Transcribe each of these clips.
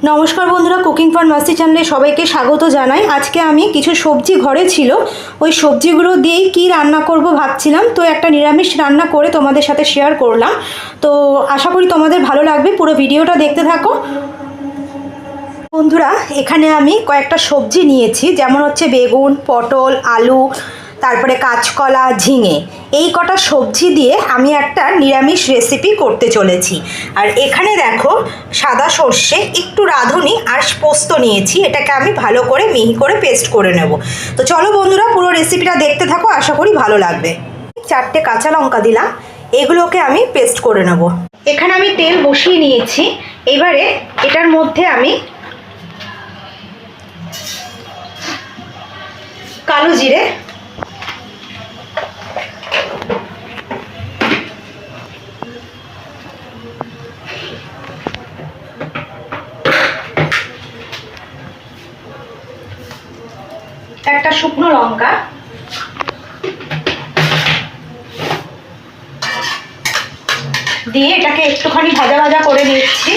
নমস্কার বন্ধুরা, cooking for মাস্তি চ্যানেলে সবাইকে স্বাগত জানাই। আজকে আমি কিছু সবজি ঘরে ছিল, ওই সবজিগুলো দিয়েই কি রান্না করব ভাবছিলাম। তো একটা নিরামিষ রান্না করে তোমাদের সাথে শেয়ার করলাম। তো আশা করি তোমাদের ভালো লাগবে, পুরো ভিডিওটা দেখতে থাকো। বন্ধুরা, এখানে আমি কয়েকটা সবজি নিয়েছি, যেমন হচ্ছে বেগুন, পটল, আলু, তারপরে কাঁচকলা, ঝিঙে। এই কটা সবজি দিয়ে আমি একটা নিরামিষ রেসিপি করতে চলেছি। আর এখানে দেখো, সাদা সর্ষে, একটু রাঁধুনি আর পোস্ত নিয়েছি। এটাকে আমি ভালো করে মিহি করে পেস্ট করে নেব। তো চলো বন্ধুরা, পুরো রেসিপিটা দেখতে থাকো, আশা করি ভালো লাগবে। 4টে কাঁচা লঙ্কা দিলাম, এগুলোকে আমি পেস্ট করে নেব। এখানে আমি তেল বসিয়ে নিয়েছি। এবারে এটার মধ্যে আমি কালো জিরে, একটা শুকনো লঙ্কা, দিয়ে এটাকে একটুখানি ভাজা ভাজা করে নিচ্ছি।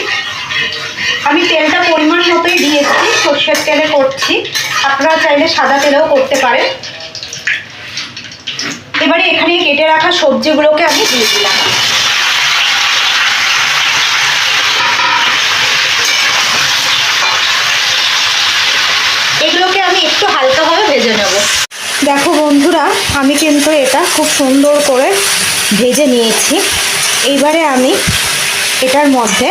আমি তেলটা পরিমাণ মতোই দিয়েছি, সর্ষের তেলে করছি, আপনারা চাইলে সাদা তেলেও করতে পারেন। এবারে এখানে কেটে রাখা সবজিগুলোকে আমি দিয়ে দিলাম। এগুলোকে আমি একটু হালকাভাবে ভেজে নেব। দেখো বন্ধুরা, আমি কিন্তু এটা খুব সুন্দর করে ভেজে নিয়েছি। এইবারে আমি এটার মধ্যে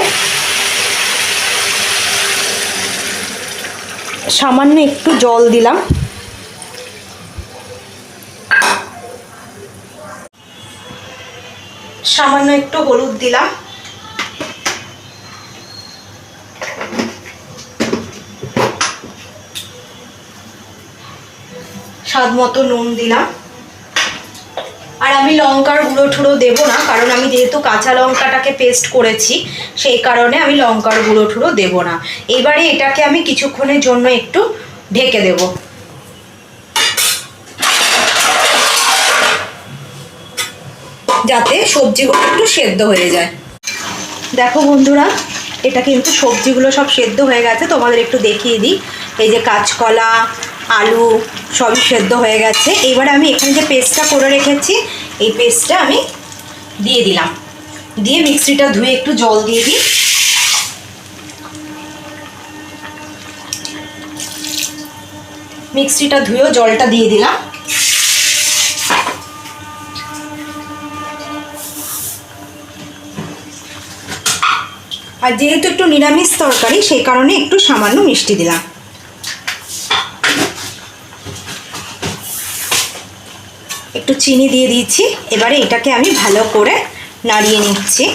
সামান্য একটু জল দিলাম। সামান্য একটু হলুদ দিলাম। স্বাদ মতো নুন দিলাম। আর আমি লঙ্কার গুঁড়ো ঠুড়ো দেবো না, কারণ আমি যেহেতু কাঁচা লঙ্কাটাকে পেস্ট করেছি, সেই কারণে আমি লঙ্কার গুঁড়ো ঠুড়ো দেবো না। এবারে এটাকে আমি কিছুক্ষণের জন্য একটু ঢেকে দেব, যাতে সবজিগুলো একটু সেদ্ধ হয়ে যায়। দেখো বন্ধুরা, এটা কিন্তু সবজিগুলো সব সেদ্ধ হয়ে গেছে। তোমাদের একটু দেখিয়ে দিই, এই যে কাঁচকলা, আলু সবই সেদ্ধ হয়ে গেছে। এবারে আমি এখানে যে পেস্টটা করে রেখেছি, এই পেস্টটা আমি দিয়ে দিলাম। দিয়ে মিক্সিটা ধুয়ে একটু জল দিয়ে দিই। মিক্সিটা ধুয়েও জলটা দিয়ে দিলাম। আর যেহেতু একটু নিরামিষ তরকারি, সেই কারণে একটু সামান্য মিষ্টি দিলাম। একটু চিনি দিয়ে দিয়েছি। এবারে এটাকে আমি ভালো করে নাড়িয়ে নিচ্ছি।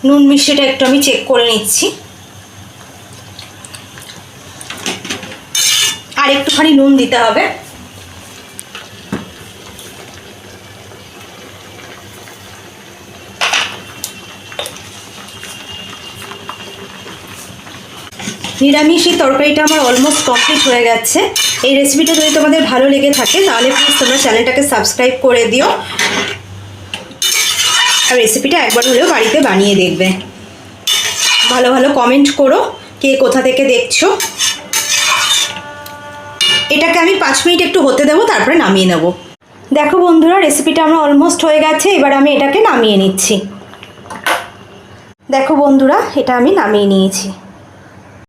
নুন মিষ্টিটা একটু আমি চেক করে নিচ্ছি। আর একটুখানি নুন দিতে হবে। নিরামিষ এই তরকারিটা আমার অলমোস্ট কমপ্লিট হয়ে গেছে। এই রেসিপিটা যদি তোমাদের ভালো লেগে থাকে, তাহলে প্লিজ তোমরা চ্যানেলটাকে সাবস্ক্রাইব করে দিও। আর রেসিপিটা একবার হলেও বাড়িতে বানিয়ে দেখবে। ভালো ভালো কমেন্ট করো, কে কোথা থেকে দেখছো। এটাকে আমি 5 মিনিট একটু হতে দেবো, তারপরে নামিয়ে নেব। দেখো বন্ধুরা, রেসিপিটা আমার অলমোস্ট হয়ে গেছে। এবার আমি এটাকে নামিয়ে নিচ্ছি। দেখো বন্ধুরা, এটা আমি নামিয়ে নিয়েছি।